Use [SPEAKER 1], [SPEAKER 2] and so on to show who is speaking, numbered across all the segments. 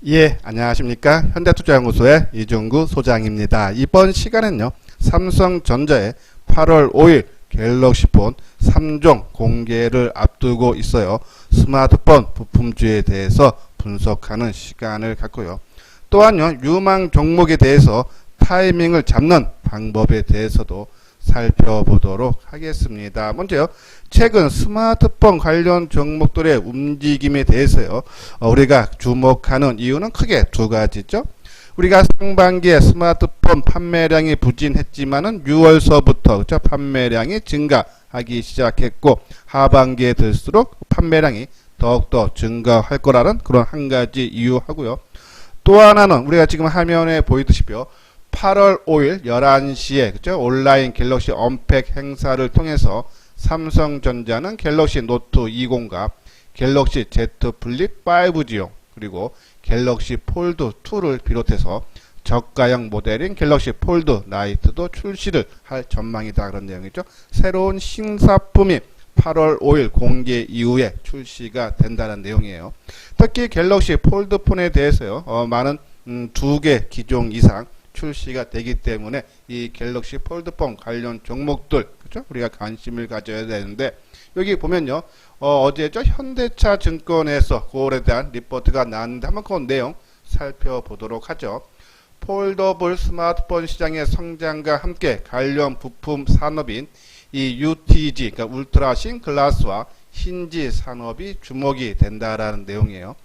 [SPEAKER 1] 예, 안녕하십니까. 현대투자연구소의 이중구 소장입니다. 이번 시간은요, 삼성전자의 8월 5일 갤럭시폰 3종 공개를 앞두고 있어요. 스마트폰 부품주에 대해서 분석하는 시간을 갖고요. 또한요, 유망 종목에 대해서 타이밍을 잡는 방법에 대해서도 살펴보도록 하겠습니다. 먼저요, 최근 스마트폰 관련 종목들의 움직임에 대해서요, 우리가 주목하는 이유는 크게 두 가지죠. 우리가 상반기에 스마트폰 판매량이 부진했지만은 6월서부터 그쵸? 판매량이 증가하기 시작했고, 하반기에 들수록 판매량이 더욱더 증가할 거라는 그런 한 가지 이유하고요. 또 하나는 우리가 지금 화면에 보이듯이요, 8월 5일 11시에 그죠? 온라인 갤럭시 언팩 행사를 통해서 삼성전자는 갤럭시 노트 20과 갤럭시 Z 플립 5G용 그리고 갤럭시 폴드 2를 비롯해서 저가형 모델인 갤럭시 폴드 라이트도 출시를 할 전망이다, 그런 내용이죠. 새로운 신사품이 8월 5일 공개 이후에 출시가 된다는 내용이에요. 특히 갤럭시 폴드 폰에 대해서요, 많은 2개 기종 이상 출시가 되기 때문에 이 갤럭시 폴드폰 관련 종목들, 그죠? 우리가 관심을 가져야 되는데, 여기 보면요, 어제죠, 현대차 증권에서 그거에 대한 리포트가 나왔는데 한번 그 내용 살펴보도록 하죠. 폴더블 스마트폰 시장의 성장과 함께 관련 부품 산업인 이 UTG, 그러니까 울트라신 글라스와 힌지 산업이 주목이 된다라는 내용이에요.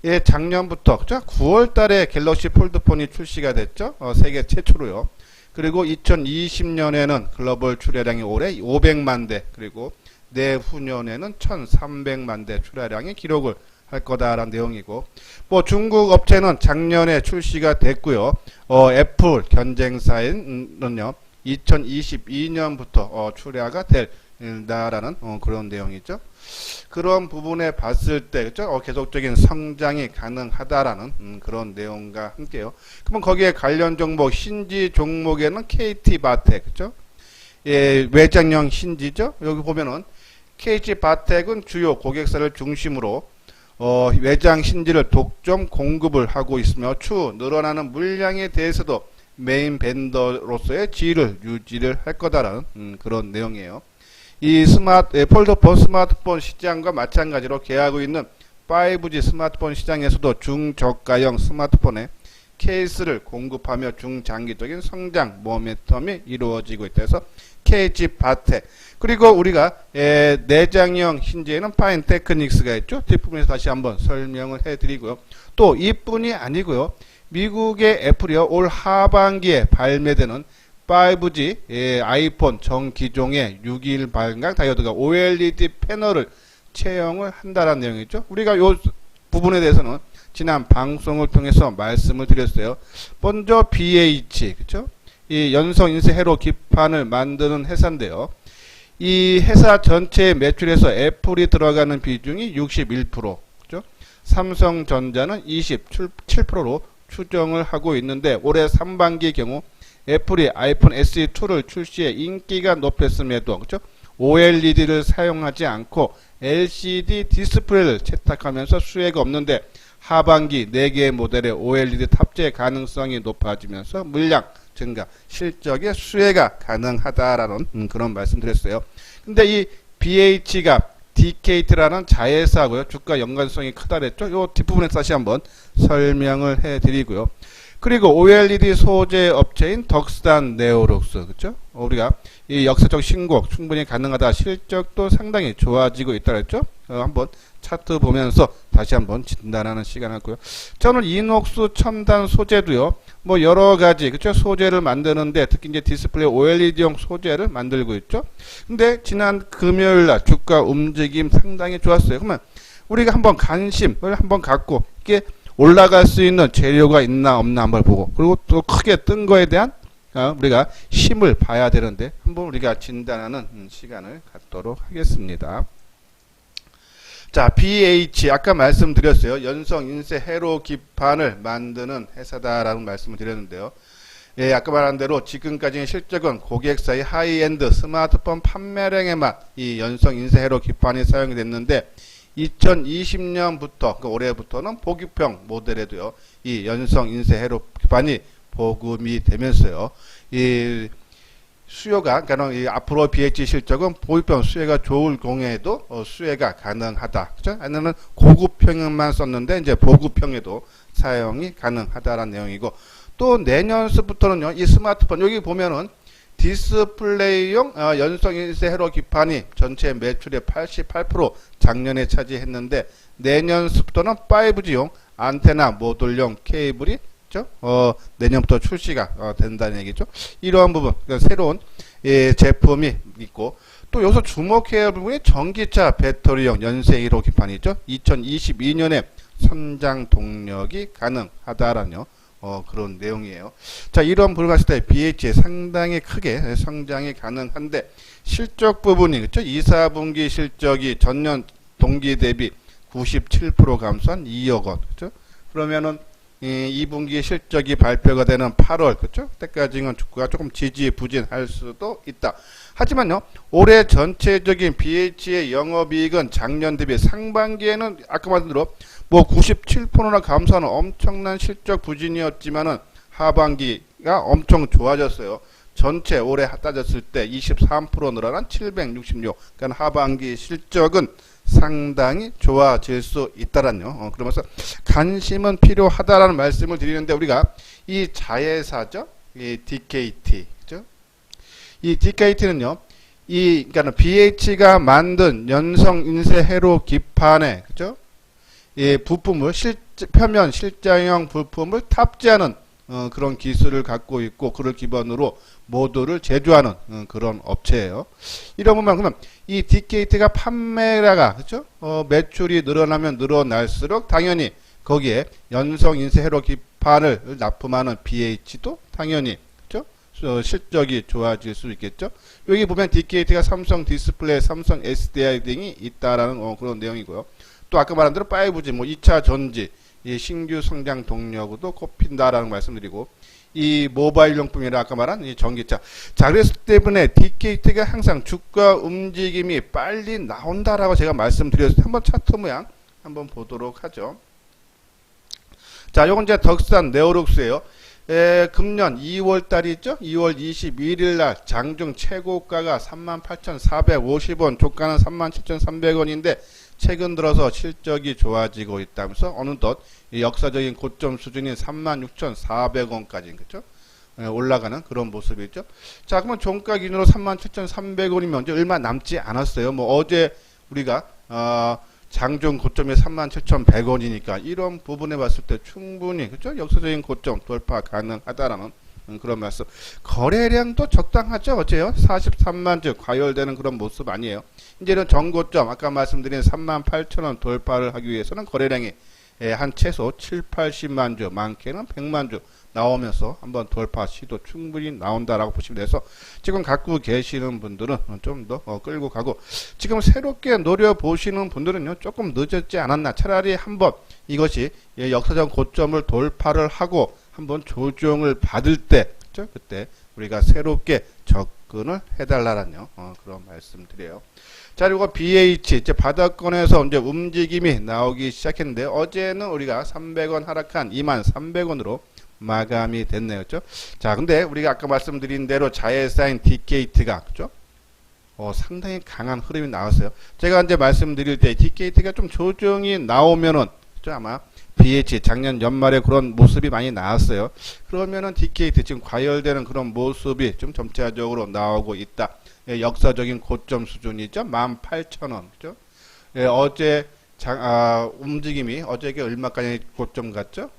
[SPEAKER 1] 예, 작년부터 그죠? 9월 달에 갤럭시 폴드폰이 출시가 됐죠. 세계 최초로요. 그리고 2020년에는 글로벌 출하량이 올해 500만 대, 그리고 내후년에는 1300만 대 출하량의 기록을 할 거다라는 내용이고, 뭐 중국 업체는 작년에 출시가 됐고요. 애플 경쟁사는요, 2022년부터 출하가 된다라는 그런 내용이죠. 그런 부분에 봤을 때 그죠? 계속적인 성장이 가능하다라는 그런 내용과 함께요. 그러면 거기에 관련 종목 힌지 종목에는 KT 바텍 그죠? 예, 외장형 힌지죠. 여기 보면은 KT 바텍은 주요 고객사를 중심으로 외장 힌지를 독점 공급을 하고 있으며 추후 늘어나는 물량에 대해서도 메인 벤더로서의 지위를 유지를 할 거다라는 그런 내용이에요. 이 폴더폰 스마트폰 시장과 마찬가지로 개하고 있는 5G 스마트폰 시장에서도 중저가형 스마트폰에 케이스를 공급하며 중장기적인 성장 모멘텀이 이루어지고 있다 해서 KT 바텍, 그리고 우리가 내장형 힌지에는 파인테크닉스가 있죠. 뒷부분에서 다시 한번 설명을 해드리고요. 또 이뿐이 아니고요, 미국의 애플이요, 올 하반기에 발매되는 5G 아이폰 전 기종의 6일 발광 다이오드가 OLED 패널을 채용을 한다는 내용이죠. 우리가 이 부분에 대해서는 지난 방송을 통해서 말씀을 드렸어요. 먼저 BH, 그쵸? 이 연성 인쇄 회로 기판을 만드는 회사인데요. 이 회사 전체의 매출에서 애플이 들어가는 비중이 61%, 그죠? 삼성전자는 27%로 추정을 하고 있는데, 올해 상반기의 경우 애플이 아이폰 SE2를 출시해 인기가 높았음에도 그렇죠? OLED를 사용하지 않고 LCD 디스플레이를 채택하면서 수혜가 없는데, 하반기 4개의 모델의 OLED 탑재 가능성이 높아지면서 물량 증가, 실적의 수혜가 가능하다라는 그런 말씀드렸어요. 근데 이 BH가 DKT라는 자회사고요. 주가 연관성이 크다 그랬죠. 요 뒷부분에 다시 한번 설명을 해드리고요. 그리고 OLED 소재 업체인 덕스단 네오룩스, 그렇죠? 우리가 이 역사적 신곡 충분히 가능하다, 실적도 상당히 좋아지고 있다 그랬죠? 한번 차트 보면서 다시 한번 진단하는 시간을 갖고요. 저는 이녹스 첨단 소재도요, 뭐 여러 가지 그렇죠? 소재를 만드는데 특히 이제 디스플레이 OLED용 소재를 만들고 있죠. 근데 지난 금요일 날 주가 움직임 상당히 좋았어요. 그러면 우리가 한번 관심을 한번 갖고 이게 올라갈 수 있는 재료가 있나 없나 한번 보고, 그리고 또 크게 뜬 거에 대한 우리가 힘을 봐야 되는데 한번 우리가 진단하는 시간을 갖도록 하겠습니다. 자, BH 아까 말씀드렸어요. 연성 인쇄 회로 기판을 만드는 회사다라는 말씀을 드렸는데요. 예, 아까 말한 대로 지금까지의 실적은 고객사의 하이엔드 스마트폰 판매량에만 이 연성 인쇄 회로 기판이 사용이 됐는데, 2020년부터, 그러니까 올해부터는 보급형 모델에도요, 이 연성 인쇄 회로 기판이 보급이 되면서요, 이 수요가, 그러니까 이 앞으로 BH 실적은 보급형 수혜가 좋을 경우에도 수혜가 가능하다. 그죠? 아니면 고급형만 썼는데 이제 보급형에도 사용이 가능하다라는 내용이고, 또 내년부터는요, 이 스마트폰, 여기 보면은 디스플레이용 연성 인쇄 회로 기판이 전체 매출의 88% 작년에 차지했는데, 내년부터는 5G용 안테나 모듈용 케이블이 내년부터 출시가 된다는 얘기죠. 이러한 부분, 그러니까 새로운 제품이 있고, 또 여기서 주목해야 할 부분이 전기차 배터리용 연쇄 1호 기판이죠. 2022년에 선장 동력이 가능하다라는 그런 내용이에요. 자, 이런 부분을 봤을 때 BH 상당히 크게 성장이 가능한데, 실적 부분이, 그렇죠? 2, 4분기 실적이 전년 동기 대비 97% 감소한 2억 원, 그렇죠? 그러면은 2분기 실적이 발표가 되는 8월, 그렇죠? 그때까지는 주가가 조금 지지부진할 수도 있다. 하지만요, 올해 전체적인 BH의 영업이익은 작년 대비 상반기에는 아까 말한 대로 뭐 97%나 감소하는 엄청난 실적 부진이었지만은 하반기가 엄청 좋아졌어요. 전체 올해 따졌을 때 23% 늘어난 766. 그러니까 하반기 실적은 상당히 좋아질 수 있다라뇨. 그러면서 관심은 필요하다라는 말씀을 드리는데, 우리가 이 자회사죠, 이 DKT, 그죠? 이 DKT는요, 그러니까 BH가 만든 연성 인쇄 회로 기판에, 그죠? 이 부품을 표면 실장형 부품을 탑재하는 그런 기술을 갖고 있고, 그를 기반으로 모듈을 제조하는 그런 업체예요. 이러면 그러면 이 DKT가 판매라가, 그렇죠? 매출이 늘어나면 늘어날수록 당연히 거기에 연성 인쇄 회로 기판을 납품하는 BH도 당연히, 그렇죠? 실적이 좋아질 수 있겠죠. 여기 보면 DKT가 삼성 디스플레이, 삼성 SDI 등이 있다라는 그런 내용이고요. 또 아까 말한 대로 5G, 뭐 2차 전지, 이 신규 성장 동력으로 꼽힌다라는 말씀드리고, 이 모바일 용품이라 아까 말한 이 전기차. 자, 그래서 때문에 DKT가 항상 주가 움직임이 빨리 나온다라고 제가 말씀드렸을 때, 한번 차트 모양 한번 보도록 하죠. 자, 요건 이제 덕산 네오룩스예요. 금년 2월 달이죠. 2월 21일 날 장중 최고가가 38,450원, 조가는 37,300원인데 최근 들어서 실적이 좋아지고 있다면서 어느덧 역사적인 고점 수준인 36,400원까지, 그렇죠? 올라가는 그런 모습이죠. 자, 그러면 종가 기준으로 37,300원이면 이제 얼마 남지 않았어요. 뭐 어제 우리가 장중 고점이 37,100원이니까 이런 부분에 봤을 때 충분히, 그렇죠? 역사적인 고점 돌파 가능하다라는 그런 말씀. 거래량도 적당하죠. 어째요? 43만 주 과열되는 그런 모습 아니에요. 이제는 전고점 아까 말씀드린 38,000원 돌파를 하기 위해서는 거래량이 한 최소 7, 80만 주, 많게는 100만 주 나오면서 한번 돌파 시도 충분히 나온다라고 보시면 돼서, 지금 갖고 계시는 분들은 좀 더 끌고 가고, 지금 새롭게 노려보시는 분들은요, 조금 늦었지 않았나. 차라리 한번 이것이 역사적 고점을 돌파를 하고 한번 조정을 받을 때, 그렇죠? 그때 우리가 새롭게 접근을 해달라는 그런 말씀드려요. 자, 그리고 BH 이제 바닥권에서 이제 움직임이 나오기 시작했는데, 어제는 우리가 300원 하락한 23,300원으로 마감이 됐네요. 그렇죠? 자, 근데 우리가 아까 말씀드린 대로 자회사인 DKT가, 그렇죠? 상당히 강한 흐름이 나왔어요. 제가 이제 말씀드릴 때 DKT가 좀 조정이 나오면은, 그렇죠? 아마 BH 작년 연말에 그런 모습이 많이 나왔어요. 그러면은 DKT 지금 과열되는 그런 모습이 좀 점차적으로 나오고 있다. 역사적인 고점 수준이죠. 18,000원. 그죠? 어제 움직임이 어제게 얼마까지 고점 갔죠?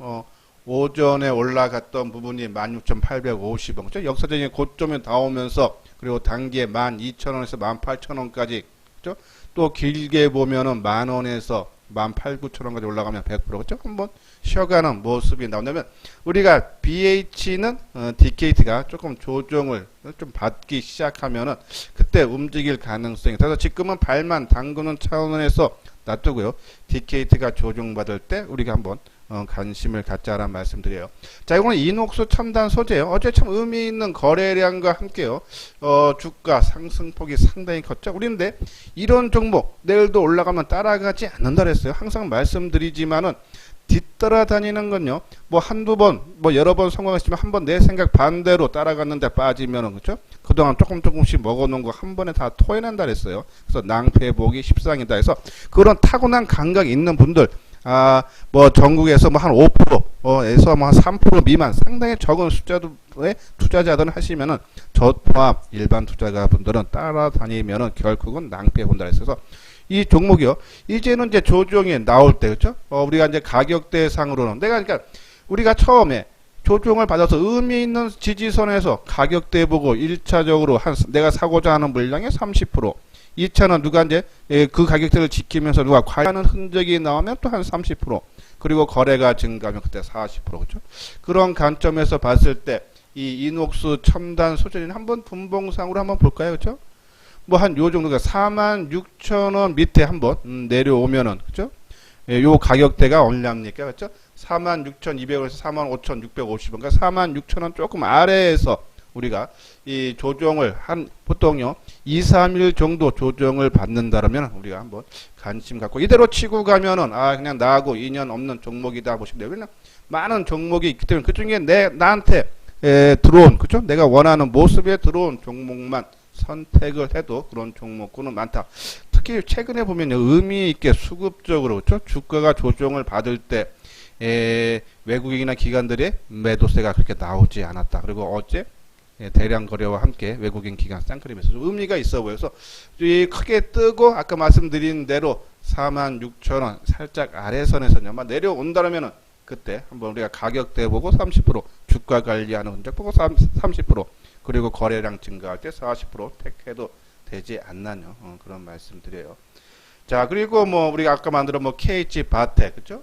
[SPEAKER 1] 오전에 올라갔던 부분이 16,850원. 그죠? 역사적인 고점에 나오면서, 그리고 단기에 12,000원에서 18,000원까지, 그죠? 또 길게 보면은 만원에서 18,900원까지 올라가면 100%, 그렇죠? 한번 쉬어가는 모습이 나온다면, 우리가 BH는 DKT가 조금 조정을 좀 받기 시작하면은 그때 움직일 가능성이, 그래서 지금은 발만 담그는 차원에서 놔두고요. DKT가 조정받을 때 우리가 한번 관심을 갖자라는 말씀드려요. 자, 이거는 이녹스 첨단 소재예요. 어제 참 의미 있는 거래량과 함께요. 주가 상승폭이 상당히 컸죠. 우리인데 이런 종목 내일도 올라가면 따라가지 않는다 그랬어요. 항상 말씀드리지만은 뒤따라다니는 건요. 뭐 한두 번, 뭐 여러 번 성공했지만 한 번 내 생각 반대로 따라갔는데 빠지면은 그렇죠? 그동안 조금씩 먹어놓은 거 한 번에 다 토해낸다 그랬어요. 그래서 낭패보기 십상이다 해서 그런 타고난 감각이 있는 분들 뭐 전국에서 뭐 한 5%에서 뭐 한 3% 미만 상당히 적은 숫자의 투자자들은 하시면은 저 포함 일반 투자자분들은 따라다니면은 결국은 낭패 본다 했어서 이 종목이요. 이제는 이제 조정이 나올 때, 그렇죠? 우리가 이제 가격대상으로는 그러니까 우리가 처음에 조정을 받아서 의미 있는 지지선에서 가격대 보고 1차적으로 내가 사고자 하는 물량의 30%, 2차는 누가 이제 그 가격대를 지키면서 누가 과하는 흔적이 나오면 또 한 30%, 그리고 거래가 증가하면 그때 40%, 그렇죠? 그런 관점에서 봤을 때 이 이녹스 첨단 소재는 한번 분봉상으로 한번 볼까요, 그렇죠? 뭐 한 요 정도가 46,000원 밑에 한번 내려오면은 그죠? 요 가격대가 얼마입니까? 그렇죠? 46,200원에서 45,650원. 그러니까 46,000원 조금 아래에서 우리가 이 조정을 보통요 2, 3일 정도 조정을 받는다라면 우리가 한번 관심 갖고 이대로 치고 가면은 그냥 나하고 인연 없는 종목이다 보시면 돼요. 그냥 많은 종목이 있기 때문에 그중에 나한테 들어온 그죠? 내가 원하는 모습에 들어온 종목만 선택을 해도 그런 종목군은 많다. 특히 최근에 보면요 의미 있게 수급적으로 그렇죠? 주가가 조정을 받을 때 외국인이나 기관들의 매도세가 그렇게 나오지 않았다. 그리고 어제 대량 거래와 함께 외국인 기관 쌍크림에서 좀 의미가 있어 보여서 크게 뜨고 아까 말씀드린 대로 46,000원 살짝 아래선에서요 내려온다면은 그때 한번 우리가 가격대 보고 30% 주가 관리하는 흔적 보고 30% 그리고 거래량 증가할 때 40% 택해도 되지 않나요? 그런 말씀 드려요. 자, 그리고 뭐 우리가 아까 만들어 뭐 KH 바텍 그죠?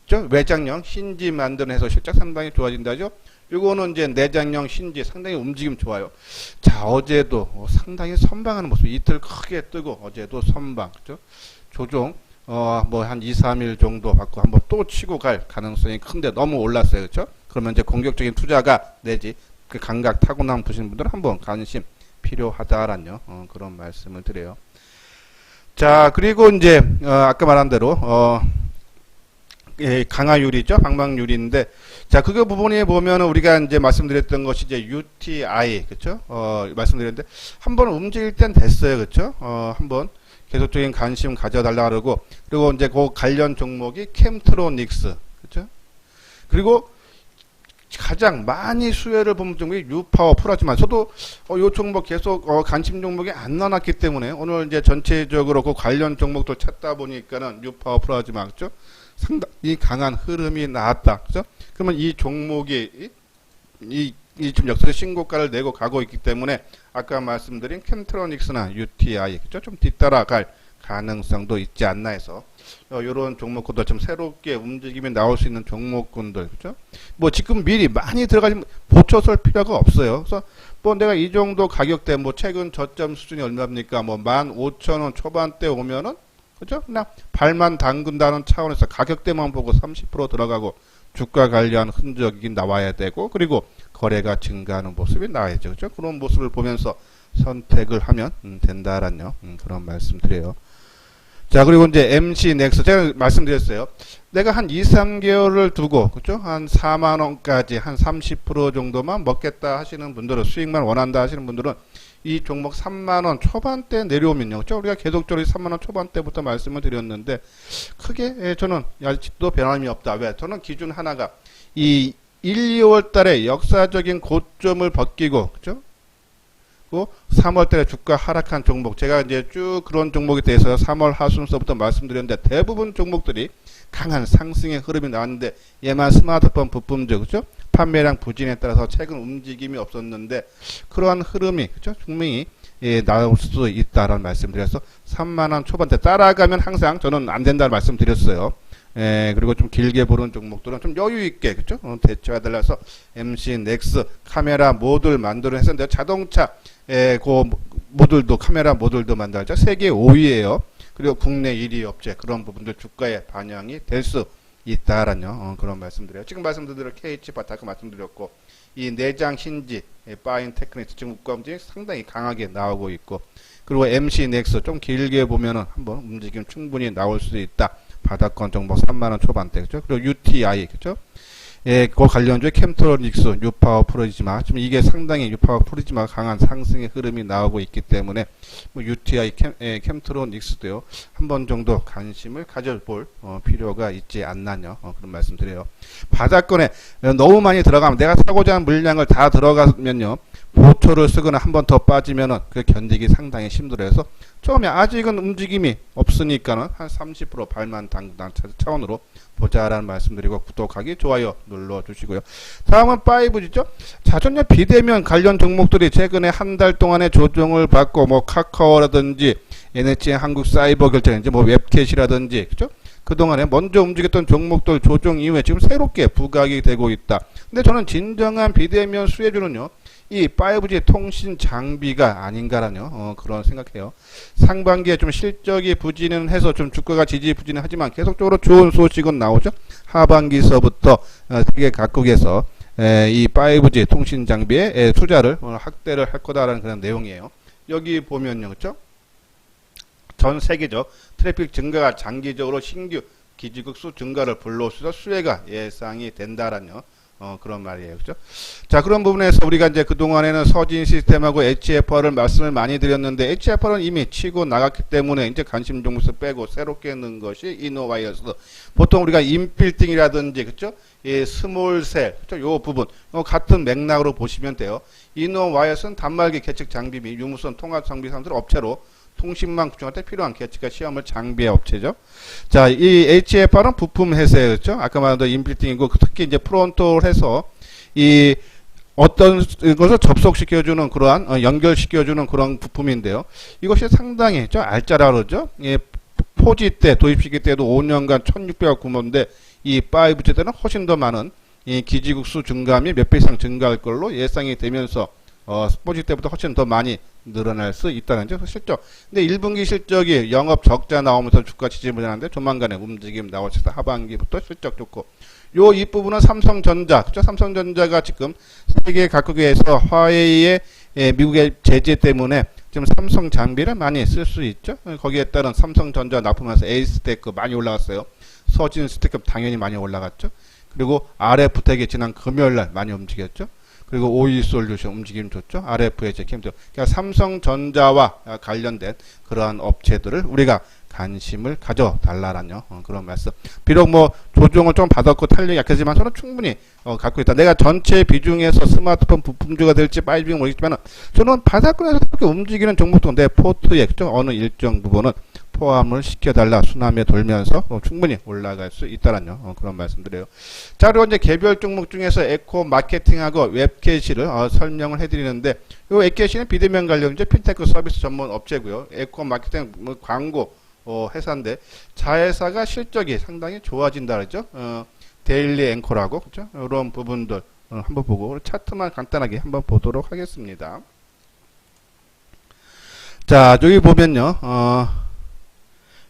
[SPEAKER 1] 외장형 힌지 만드는 해서 실적 상당히 좋아진다죠. 이거는 이제 내장형 힌지 상당히 움직임 좋아요. 자, 어제도 상당히 선방하는 모습 이틀 크게 뜨고 어제도 선방 그죠? 조종 뭐 한 2, 3일 정도 받고 한번 또 치고 갈 가능성이 큰데 너무 올랐어요. 그렇죠? 그러면 이제 공격적인 투자가 내지 그 감각 타고난 보시는 분들은 한번 관심 필요하다라는 그런 말씀을 드려요. 자, 그리고 이제 아까 말한 대로 강화유리죠. 방망유리인데 자, 그거 부분에 보면은 우리가 이제 말씀드렸던 것이 이제 UTI 그렇죠? 말씀드렸는데 한번 움직일 땐 됐어요. 그렇죠? 한번 계속적인 관심 가져달라 그러고 그리고 이제 그 관련 종목이 캠트로닉스 그렇죠? 그리고 가장 많이 수혜를 본 종목이 유파워 프로지만 저도 요 종목 계속 관심 종목이 안 나왔기 때문에 오늘 이제 전체적으로 그 관련 종목들 찾다 보니까는 유파워 프로지만 그렇죠? 상당히 강한 흐름이 나왔다 그렇죠? 그러면 이 종목이 이 지금 역사적 신고가를 내고 가고 있기 때문에 아까 말씀드린 캠트로닉스나 UTI 그죠? 좀 뒤따라갈 가능성도 있지 않나 해서 이런 종목군들 좀 새롭게 움직임이 나올 수 있는 종목군들 그죠? 뭐 지금 미리 많이 들어가지 보초설 필요가 없어요. 그래서 뭐 내가 이 정도 가격대 뭐 최근 저점 수준이 얼마입니까? 뭐 15,000원 초반대 오면은 그죠? 그냥 발만 담근다는 차원에서 가격대만 보고 30% 들어가고 주가 관리한 흔적이 나와야 되고 그리고 거래가 증가하는 모습이 나와야죠. 그죠? 그런 모습을 보면서 선택을 하면 된다라는 그런 말씀 드려요. 자, 그리고 이제 MC 넥스 제가 말씀드렸어요. 내가 한 2, 3개월을 두고 그죠? 한 4만 원까지 한 30% 정도만 먹겠다 하시는 분들은 수익만 원한다 하시는 분들은 이 종목 3만 원 초반대 내려오면요. 그죠? 우리가 계속적으로 3만 원 초반대부터 말씀을 드렸는데 크게 저는 아직도 변함이 없다. 왜? 저는 기준 하나가 이 1, 2월 달에 역사적인 고점을 벗기고 그죠? 3월 달에 주가 하락한 종목 제가 이제 쭉 그런 종목에 대해서 3월 하순서부터 말씀드렸는데 대부분 종목들이 강한 상승의 흐름이 나왔는데 얘만 스마트폰 부품주 그죠? 판매량 부진에 따라서 최근 움직임이 없었는데 그러한 흐름이 그죠? 분명히 나올 수도 있다라는 말씀드려서 3만원 초반대 따라가면 항상 저는 안 된다는 말씀드렸어요. 그리고 좀 길게 보는 종목들은 좀 여유 있게, 그죠? 대처가 달라서 MC, 넥스, 카메라 모듈 만들어 했었는데 자동차, 그 모듈도, 카메라 모듈도 만들죠. 세계 5위예요. 그리고 국내 1위 업체, 그런 부분들 주가에 반영이 될 수 있다라는 그런 말씀드려요. 지금 말씀드린 KH바타 아까 말씀드렸고, 이 내장 힌지, 파인 테크닉스 지금 우가움직이 상당히 강하게 나오고 있고, 그리고 MC 넥스 좀 길게 보면은 한번 움직임 충분히 나올 수 있다. 바닥권 종목 3만원 초반대, 그죠? 그리고 UTI, 그죠? 그 관련주의 캠트로닉스, 뉴파워 프리즈마, 지금 이게 상당히 뉴파워 프리즈마 강한 상승의 흐름이 나오고 있기 때문에, 뭐 UTI, 캠트로닉스도요, 한 번 정도 관심을 가져볼 필요가 있지 않나요? 그런 말씀 드려요. 바닥권에 너무 많이 들어가면, 내가 사고자 하는 물량을 다 들어가면요, 보초를 쓰거나 한 번 더 빠지면은 그 견디기 상당히 힘들어서 처음에 아직은 움직임이 없으니까는 한 30% 발만 당당 차원으로 보자라는 말씀드리고, 구독하기, 좋아요 눌러주시고요. 다음은 5G죠. 자전거 비대면 관련 종목들이 최근에 한 달 동안의 조정을 받고, 뭐 카카오라든지 NHN 한국사이버결제인지 뭐 웹캣이라든지, 그죠? 그동안에 먼저 움직였던 종목들 조정 이후에 지금 새롭게 부각이 되고 있다. 근데 저는 진정한 비대면 수혜주는요, 이 5G 통신 장비가 아닌가라는 그런 생각해요. 상반기에 좀 실적이 부진은 해서 좀 주가가 지지부진은 하지만 계속적으로 좋은 소식은 나오죠. 하반기서부터 세계 각국에서 이 5G 통신 장비에 투자를 확대를 할 거다라는 그런 내용이에요. 여기 보면요, 그렇죠? 전 세계적 트래픽 증가가 장기적으로 신규 기지국 수 증가를 불러서 수혜가 예상이 된다라는 그런 말이에요. 그죠? 자, 그런 부분에서 우리가 이제 그동안에는 서진 시스템하고 HFR을 말씀을 많이 드렸는데, HFR은 이미 치고 나갔기 때문에 이제 관심 종목에서 빼고 새롭게 넣은 것이 이노와이어스. 보통 우리가 인필딩이라든지, 그죠? 이 스몰셀, 그죠? 요 부분, 같은 맥락으로 보시면 돼요. 이노와이어스는 단말기 계측 장비 및 유무선 통합 장비 산출 업체로 통신망 구축할 때 필요한 계측과 시험을 장비의 업체죠. 자, 이 HFR은 부품 회사였죠. 아까 말한 인필딩이고, 특히 이제 프론토를 해서 이 어떤 것을 접속시켜주는 그러한 연결시켜주는 그런 부품인데요. 이것이 상당히 알짜라 그러죠. 예, 4G 때 도입시킬 때도 5년간 1600억 규모인데 이 5G 때는 훨씬 더 많은 이 기지국 수 증감이 몇 배 이상 증가할 걸로 예상이 되면서 4G 때보다 훨씬 더 많이 늘어날 수 있다는 점 실적. 근데 1분기 실적이 영업 적자 나오면서 주가 지지부진하는데 조만간에 움직임 나오셔서 하반기부터 실적 좋고, 요 이 부분은 삼성전자, 그죠? 삼성전자가 지금 세계 각국에서 화웨이의 미국의 제재 때문에 지금 삼성 장비를 많이 쓸 수 있죠. 거기에 따른 삼성전자 납품해서 A스택급 많이 올라갔어요. 서진 스택급 당연히 많이 올라갔죠. 그리고 RF텍이 지난 금요일날 많이 움직였죠. 그리고 OE솔루션 움직임 좋죠. RF의 캠도. 그러니까 삼성전자와 관련된 그러한 업체들을 우리가 관심을 가져달라라는 그런 말씀. 비록 뭐 조정을 좀 받았고 탄력이 약하지만 저는 충분히 갖고 있다. 내가 전체 비중에서 스마트폰 부품주가 될지 5G는 모르겠지만 저는 바닥권에서 그렇게 움직이는 종목도 내 포트에 어느 일정 부분은 포함을 시켜달라. 수남에 돌면서 충분히 올라갈 수 있다라는 그런 말씀드려요. 자, 그리고 이제 개별 종목 중에서 에코 마케팅하고 웹캐시를 설명을 해드리는데, 이 웹캐시는 비대면 관련이죠. 핀테크 서비스 전문 업체고요. 에코 마케팅 광고 회사인데 자회사가 실적이 상당히 좋아진다 그러죠. 데일리 앵커라고, 그렇죠? 이런 부분들 한번 보고 차트만 간단하게 한번 보도록 하겠습니다. 자, 여기 보면요.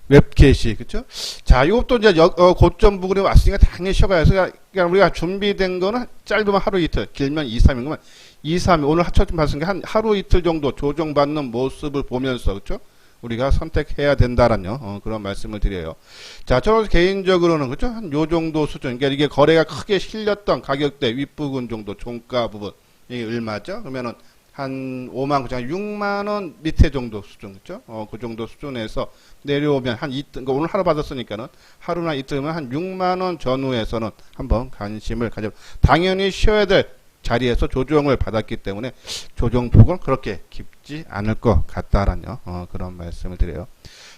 [SPEAKER 1] 웹캐시, 그쵸? 자, 이것도 이제 고점 부근에 왔으니까 당연히 쉬어가야죠. 그러니까 우리가 준비된 거는 짧으면 하루 이틀, 길면 2, 3일이면 2, 3일, 오늘 하초점 봤으니까 한 하루 이틀 정도 조정받는 모습을 보면서, 그쵸? 우리가 선택해야 된다라는 그런 말씀을 드려요. 자, 저는 개인적으로는, 그쵸? 한 요 정도 수준, 그러니까 이게 거래가 크게 실렸던 가격대 윗부분 정도, 종가 부분, 이게 얼마죠? 그러면은 한 5만 9천, 6만 원 밑에 정도 수준, 그죠? 그 정도 수준에서 내려오면 한 이틀, 그러니까 오늘 하루 받았으니까는 하루나 이틀이면 한 6만 원 전후에서는 한번 관심을 가져. 당연히 쉬어야 될 자리에서 조정을 받았기 때문에 조정폭은 그렇게 깊지 않을 것 같다라는 그런 말씀을 드려요.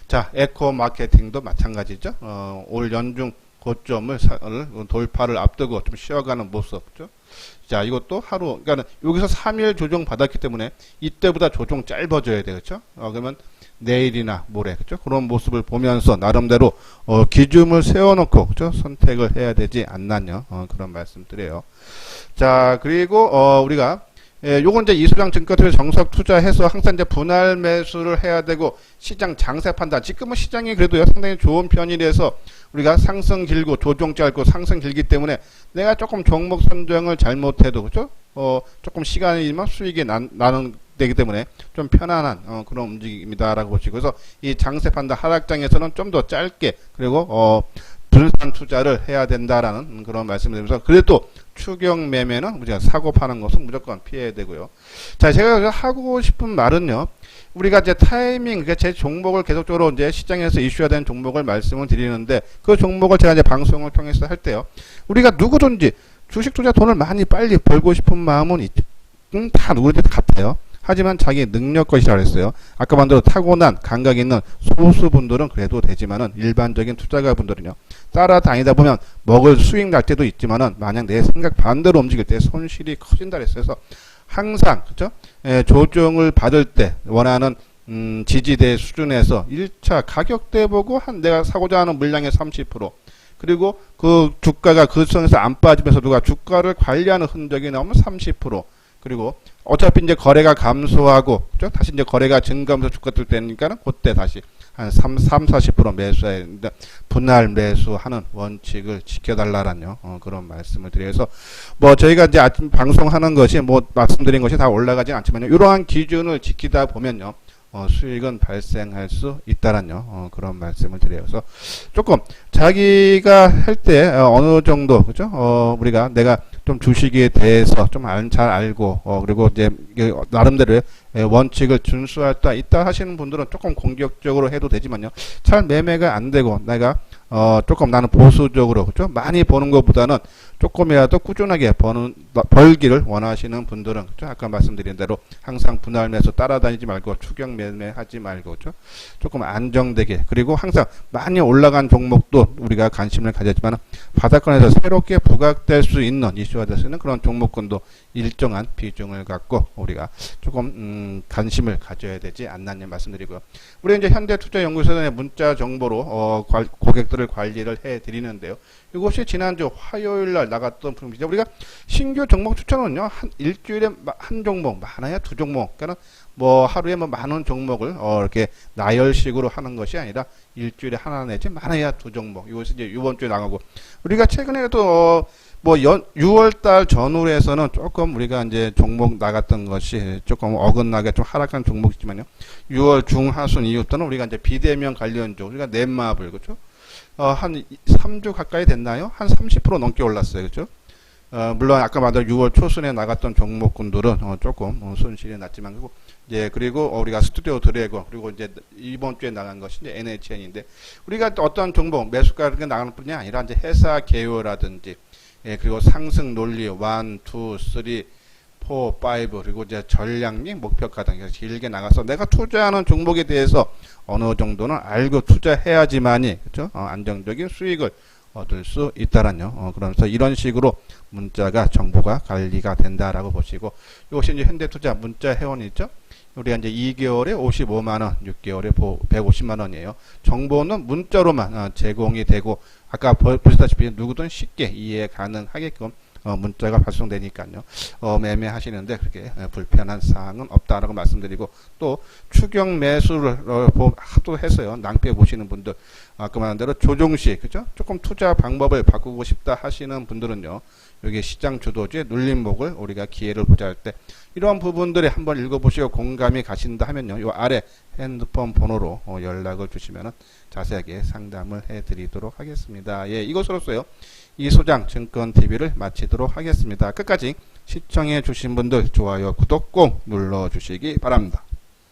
[SPEAKER 1] 자, 에코 마케팅도 마찬가지죠. 올 연중 고점을 돌파를 앞두고 좀 쉬어가는 모습. 그죠? 자, 이것도 하루, 그러니까 여기서 3일 조정 받았기 때문에 이때보다 조정 짧아져야 되겠죠? 그러면 내일이나 모레, 그죠? 그런 모습을 보면서 나름대로 기준을 세워놓고, 그죠? 선택을 해야 되지 않나요? 그런 말씀드려요. 자, 그리고 우리가 요건 이제 이소장 증권투자 정석 투자해서 항상 이제 분할 매수를 해야 되고 시장 장세 판단. 지금은 시장이 그래도요 상당히 좋은 편이라서 우리가 상승 길고 조정 짧고 상승 길기 때문에 내가 조금 종목 선정을 잘못해도 그죠? 조금 시간이면 수익이 나는 되기 때문에 좀 편안한 그런 움직임이다라고 보시고 그래서 이 장세 판단 하락장에서는 좀 더 짧게 그리고 분산 투자를 해야 된다라는 그런 말씀을 드리면서 그래도 추경 매매는 우리가 사고 파는 것은 무조건 피해야 되고요. 자, 제가 하고 싶은 말은요. 우리가 이제 타이밍, 그러니까 제 종목을 계속적으로 이제 시장에서 이슈화 된 종목을 말씀을 드리는데 그 종목을 제가 이제 방송을 통해서 할 때요. 우리가 누구든지 주식 투자 돈을 많이 빨리 벌고 싶은 마음은 다 누구든지 같아요. 하지만 자기 능력 것이라고 했어요. 아까 만대로 타고난 감각 있는 소수분들은 그래도 되지만은 일반적인 투자가분들은요. 따라다니다 보면 먹을 수익 날 때도 있지만은 만약 내 생각 반대로 움직일 때 손실이 커진다 그랬어요. 그래서 항상 그죠? 조정을 받을 때 원하는 지지대 수준에서 1차 가격대 보고 내가 사고자 하는 물량의 30% 그리고 그 주가가 그 선에서 안 빠지면서 누가 주가를 관리하는 흔적이 나오면 30% 그리고 어차피 이제 거래가 감소하고, 그죠? 다시 이제 거래가 증가하면서 주가 뜰 때니까는 그때 다시 한 40% 매수해야 되는데, 분할 매수하는 원칙을 지켜달라라는, 그런 말씀을 드려서, 저희가 이제 아침 방송하는 것이, 말씀드린 것이 다 올라가진 않지만요. 이러한 기준을 지키다 보면요. 수익은 발생할 수 있다라는 그런 말씀을 드려서 조금 자기가 할 때 어느 정도 그죠? 우리가 내가 좀 주식에 대해서 좀 잘 알고 그리고 이제 나름대로의 원칙을 준수할 때 있다 하시는 분들은 조금 공격적으로 해도 되지만요. 잘 매매가 안 되고 내가 조금 나는 보수적으로 그죠? 많이 버는 것보다는 조금이라도 꾸준하게 벌기를 원하시는 분들은 그죠? 아까 말씀드린 대로 항상 분할 매수 따라다니지 말고 추격 매매하지 말고 그죠? 조금 안정되게 그리고 항상 많이 올라간 종목도 우리가 관심을 가졌지만 바닥권에서 새롭게 부각될 수 있는 이슈가 될 수 있는 그런 종목군도 일정한 비중을 갖고 우리가 조금 관심을 가져야 되지 않나요 말씀드리고요. 우리 이제 현대투자연구소의 문자 정보로 고객들을 관리를 해 드리는데요. 이것이 지난주 화요일 날 나갔던 분이죠. 우리가 신규 종목 추천은요. 일주일에 한 종목, 많아야 두 종목. 그러니까 하루에 많은 종목을 이렇게 나열식으로 하는 것이 아니라 일주일에 하나 내지 많아야 두 종목. 이것이 이제 이번 주에 나가고 우리가 최근에도 6월달 전후로 해서는 조금 우리가 이제 종목 나갔던 것이 조금 어긋나게 좀 하락한 종목이지만요. 6월 중하순 이후부터는 우리가 이제 비대면 관련주, 우리가 넷마블, 그죠? 한 3주 가까이 됐나요? 한 30% 넘게 올랐어요. 그죠? 물론 아까 말한 6월 초순에 나갔던 종목군들은 조금 손실이 났지만 그리고 우리가 스튜디오 드래곤 그리고 이제 이번 주에 나간 것이 이제 NHN인데 우리가 어떤 종목 매수가가 나가는 뿐이 아니라 이제 회사 개요라든지 그리고 상승 논리 1, 2, 3, 4, 5 그리고 이제 전략 목표가 등 길게 나가서 내가 투자하는 종목에 대해서 어느 정도는 알고 투자해야지만이 그렇죠? 안정적인 수익을 얻을 수 있다라뇨. 그러면서 이런 식으로 문자가 정보가 관리가 된다라고 보시고 이것이 이제 현대투자 문자 회원이 있죠. 우리가 이제 2개월에 55만원, 6개월에 150만원이에요. 정보는 문자로만 제공이 되고 아까 보시다시피 누구든 쉽게 이해 가능하게끔 문자가 발송되니까요. 매매하시는데 그렇게 불편한 사항은 없다라고 말씀드리고 또 추격 매수를 하도 해서요. 낭패 보시는 분들 아까 말한 대로 조종식 그죠? 조금 투자 방법을 바꾸고 싶다 하시는 분들은요. 여기 시장 주도주의 눌림목을 우리가 기회를 보자 할 때 이러한 부분들에 한번 읽어보시고 공감이 가신다 하면요. 요 아래 핸드폰 번호로 연락을 주시면 자세하게 상담을 해드리도록 하겠습니다. 예, 이것으로서요. 이소장 증권TV를 마치도록 하겠습니다. 끝까지 시청해 주신 분들 좋아요, 구독 꼭 눌러주시기 바랍니다.